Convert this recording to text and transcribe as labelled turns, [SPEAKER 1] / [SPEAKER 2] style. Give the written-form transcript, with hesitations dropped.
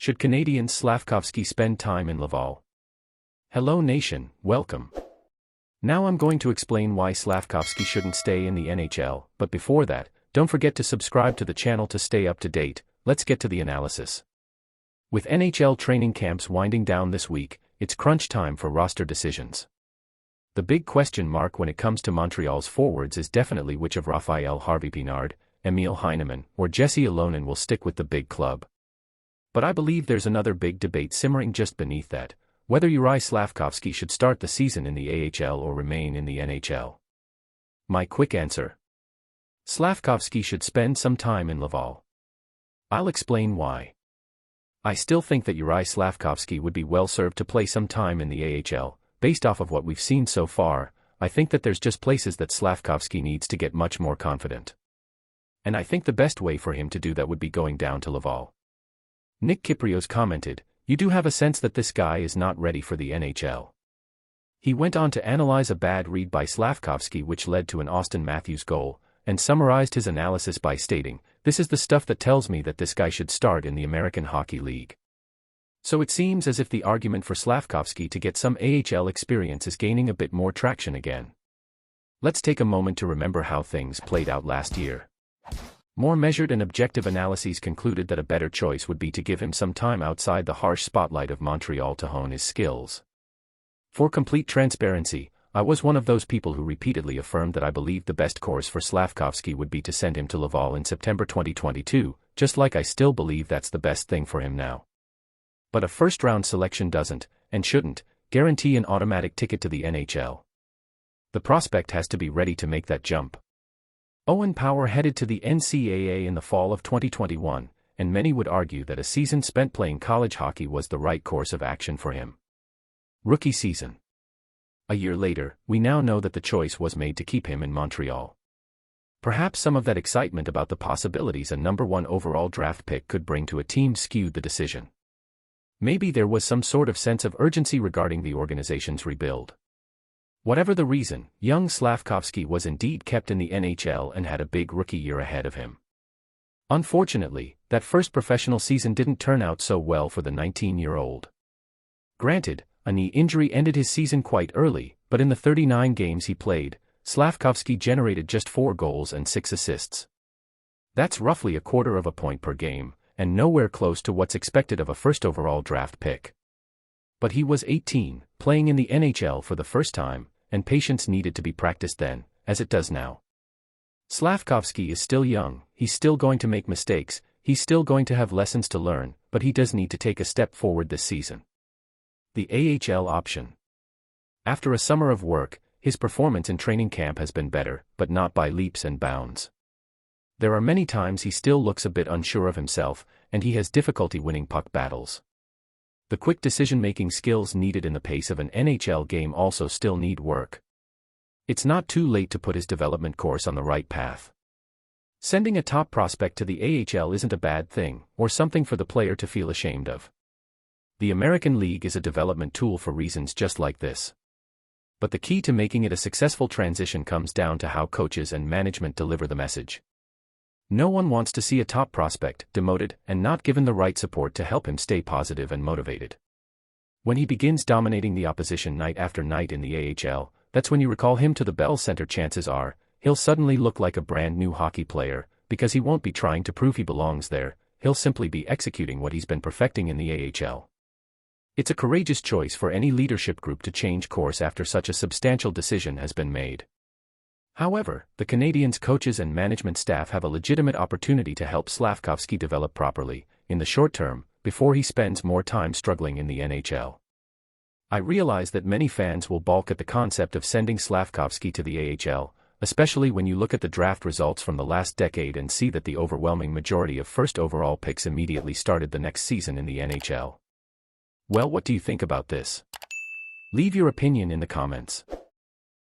[SPEAKER 1] Should Canadian Slavkovsky spend time in Laval? Hello nation, welcome. Now I'm going to explain why Slavkovsky shouldn't stay in the NHL, but before that, don't forget to subscribe to the channel to stay up to date. Let's get to the analysis. With NHL training camps winding down this week, it's crunch time for roster decisions. The big question mark when it comes to Montreal's forwards is definitely which of Raphael Harvey-Pinard, Emil Heineman, or Jesse Alonen will stick with the big club. But I believe there's another big debate simmering just beneath that, whether Uri Slavkovsky should start the season in the AHL or remain in the NHL. My quick answer: Slavkovsky should spend some time in Laval. I'll explain why. I still think that Uri Slavkovsky would be well served to play some time in the AHL. Based off of what we've seen so far, I think that there's just places that Slavkovsky needs to get much more confident. And I think the best way for him to do that would be going down to Laval. Nick Kyprios commented, "You do have a sense that this guy is not ready for the NHL." He went on to analyze a bad read by Slavkovsky which led to an Austin Matthews goal, and summarized his analysis by stating, "This is the stuff that tells me that this guy should start in the American Hockey League." So it seems as if the argument for Slavkovsky to get some AHL experience is gaining a bit more traction again. Let's take a moment to remember how things played out last year. More measured and objective analyses concluded that a better choice would be to give him some time outside the harsh spotlight of Montreal to hone his skills. For complete transparency, I was one of those people who repeatedly affirmed that I believed the best course for Slavkovsky would be to send him to Laval in September 2022, just like I still believe that's the best thing for him now. But a first-round selection doesn't, and shouldn't, guarantee an automatic ticket to the NHL. The prospect has to be ready to make that jump. Owen Power headed to the NCAA in the fall of 2021, and many would argue that a season spent playing college hockey was the right course of action for him. Rookie season. A year later, we now know that the choice was made to keep him in Montreal. Perhaps some of that excitement about the possibilities a number 1 overall draft pick could bring to a team skewed the decision. Maybe there was some sort of sense of urgency regarding the organization's rebuild. Whatever the reason, young Slavkovsky was indeed kept in the NHL and had a big rookie year ahead of him. Unfortunately, that first professional season didn't turn out so well for the 19-year-old. Granted, a knee injury ended his season quite early, but in the 39 games he played, Slavkovsky generated just 4 goals and 6 assists. That's roughly a quarter of a point per game, and nowhere close to what's expected of a first overall draft pick. But he was 18, playing in the NHL for the first time, and patience needed to be practiced then, as it does now. Slavkovsky is still young, he's still going to make mistakes, he's still going to have lessons to learn, but he does need to take a step forward this season. The AHL option. After a summer of work, his performance in training camp has been better, but not by leaps and bounds. There are many times he still looks a bit unsure of himself, and he has difficulty winning puck battles. The quick decision-making skills needed in the pace of an NHL game also still need work. It's not too late to put his development course on the right path. Sending a top prospect to the AHL isn't a bad thing, or something for the player to feel ashamed of. The American League is a development tool for reasons just like this. But the key to making it a successful transition comes down to how coaches and management deliver the message. No one wants to see a top prospect demoted and not given the right support to help him stay positive and motivated. When he begins dominating the opposition night after night in the AHL, that's when you recall him to the Bell Center. Chances are, he'll suddenly look like a brand new hockey player, because he won't be trying to prove he belongs there, he'll simply be executing what he's been perfecting in the AHL. It's a courageous choice for any leadership group to change course after such a substantial decision has been made. However, the Canadiens' coaches and management staff have a legitimate opportunity to help Slavkovsky develop properly, in the short term, before he spends more time struggling in the NHL. I realize that many fans will balk at the concept of sending Slavkovsky to the AHL, especially when you look at the draft results from the last decade and see that the overwhelming majority of first overall picks immediately started the next season in the NHL. Well, what do you think about this? Leave your opinion in the comments.